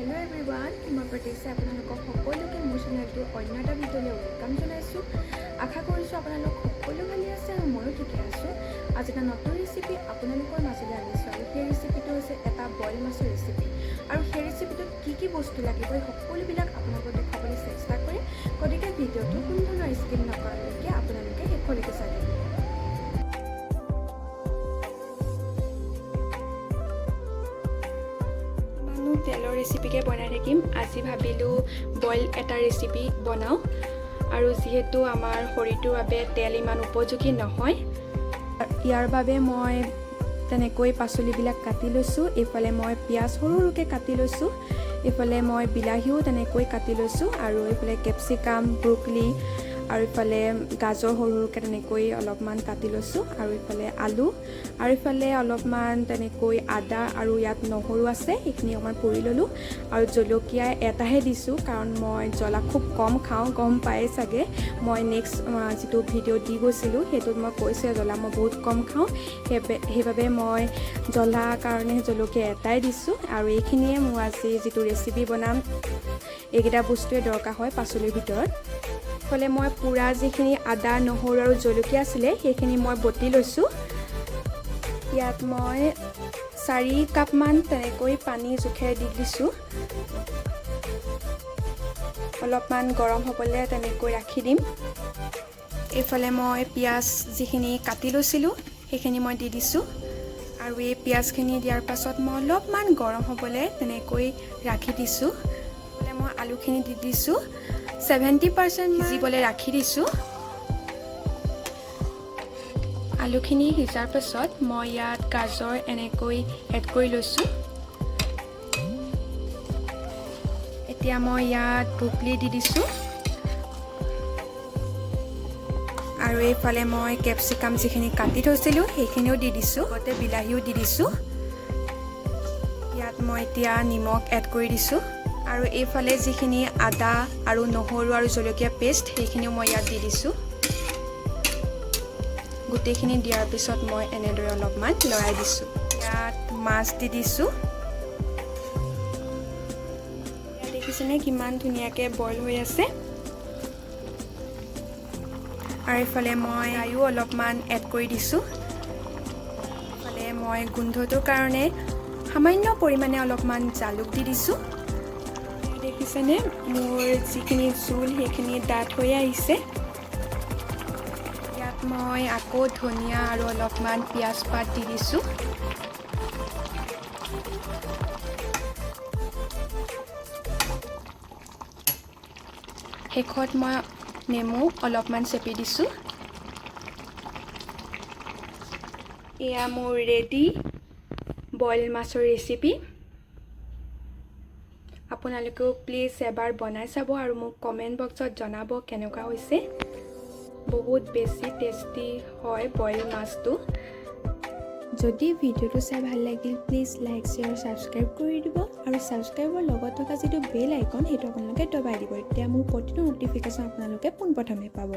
Hello everyone, মই প্ৰতিষ্ঠা আপোনালোকক সকলোকে মোৰ চেনেলটো অন্য এটা ভিডিঅ'লৈ ওয়েলকাম জনাইছোঁ। আশা কৰিছোঁ আপোনালোক সকলো ভালে আছে আৰু ময়ো ঠিকে আছোঁ। আজি এটা নতুন ৰেচিপি আপোনালোকৰ মাজলৈ আনিছোঁ আৰু সেই ৰেচিপিটো হৈছে এটা বইল মাছৰ ৰেচিপি। আৰু সেই ৰেচিপিটোত কি বস্তু লাগিব এই সকলোবিলাক আপোনালোকক দেখাবলৈ চেষ্টা কৰিম। গতিকে ভিডিঅ'টো কোনো ধৰণৰ স্কিপ নকৰালৈকে আপোনালোকে শেষলৈকে চাই থাকিব। তেলৰ ৰেচিপিকে বনাই থাকিম। আজি ভাবিলোঁ বইল এটা ৰেচিপি বনাওঁ আৰু যিহেতু আমাৰ শৰীৰটোৰ বাবে তেল ইমান উপযোগী নহয়, ইয়াৰ বাবে মই তেনেকৈ পাচলিবিলাক কাটি লৈছোঁ। এইফালে মই পিঁয়াজ সৰু সৰুকৈ কাটি লৈছোঁ, এইফালে মই বিলাহীও তেনেকৈ কাটি লৈছোঁ আৰু এইফালে কেপচিকাম, ব্ৰকলি আৰু ইফালে গাজৰ সৰু সৰুকৈ তেনেকৈ অলপমান কাটি লৈছোঁ আৰু ইফালে আলু আৰু ইফালে অলপমান তেনেকৈ আদা আৰু ইয়াত নহৰু আছে, সেইখিনি অকণমান পুৰি ল'লোঁ আৰু জলকীয়া এটাহে দিছোঁ কাৰণ মই জ্বলা খুব কম খাওঁ, গম পায়ে চাগে। মই নেক্সট যিটো ভিডিঅ' দি গৈছিলোঁ সেইটোত মই কৈছোঁ জ্বলা মই বহুত কম খাওঁ, সেইবাবে মই জ্বলা কাৰণে জলকীয়া এটাই দিছোঁ। আৰু এইখিনিয়ে মোৰ আজি যিটো ৰেচিপি বনাম এইকেইটা বস্তুৱে দৰকাৰ হয় পাচলিৰ ভিতৰত। ফলে মই পুৰা যিখিনি আদা নহৰু আৰু জলকীয়া আছিলে সেইখিনি মই বটি লৈছোঁ। ইয়াত মই 4 কাপমান তেনেকৈ পানী জোখেৰে দি দিছোঁ। অলপমান গৰম হ'বলৈ তেনেকৈ ৰাখি দিম। এইফালে মই পিঁয়াজ যিখিনি কাটি লৈছিলোঁ সেইখিনি মই দি দিছোঁ আৰু এই পিঁয়াজখিনি দিয়াৰ পাছত মই অলপমান গৰম হ'বলৈ তেনেকৈ ৰাখি দিছোঁ। এইফালে মই আলুখিনি দি দিছোঁ, 70% সিজিবলৈ ৰাখি দিছোঁ। আলুখিনি সিজাৰ পাছত মই ইয়াত গাজৰ এনেকৈ এড কৰি লৈছোঁ। এতিয়া মই ইয়াত ব্ৰকলি দি দিছোঁ আৰু এইফালে মই কেপচিকাম যিখিনি কাটি থৈছিলোঁ সেইখিনিও দি দিছোঁ, লগতে বিলাহীও দি দিছোঁ। ইয়াত মই এতিয়া নিমখ এড কৰি দিছোঁ আৰু এইফালে যিখিনি আদা আৰু নহৰু আৰু জলকীয়া পেষ্ট সেইখিনিও মই ইয়াত দি দিছোঁ। গোটেইখিনি দিয়াৰ পিছত মই এনেদৰে অলপমান লৰাই দিছোঁ। ইয়াত মাছ দি দিছোঁ। ইয়াত দেখিছেনে কিমান ধুনীয়াকৈ বইল হৈ আছে। আৰু এইফালে মই আয়ো অলপমান এড কৰি দিছোঁ। এইফালে মই গোন্ধটোৰ কাৰণে সামান্য পৰিমাণে অলপমান জালুক দি দিছোঁ। দেখিছেনে মোৰ যিখিনি জোল সেইখিনি ডাঠ হৈ আহিছে। ইয়াত মই আকৌ ধনিয়া আৰু অলপমান পিঁয়াজ পাত দি দিছোঁ। শেষত মই নেমু অলপমান চেপি দিছোঁ। এয়া মোৰ ৰেডি বইল মাছৰ ৰেচিপি। আপোনালোকেও প্লিজ এবাৰ বনাই চাব আৰু মোক কমেণ্ট বক্সত জনাব কেনেকুৱা হৈছে। বহুত বেছি টেষ্টি হয় বইল মাছটো। যদি ভিডিঅ'টো চাই ভাল লাগিল প্লিজ লাইক শ্বেয়াৰ ছাবস্ক্ৰাইব কৰি দিব আৰু ছাবস্ক্ৰাইবৰ লগত থকা যিটো বেল আইকন সেইটো আপোনালোকে দবাই দিব। তেতিয়া মোৰ প্ৰতিটো ন'টিফিকেশ্যন আপোনালোকে পোনপ্ৰথমে পাব।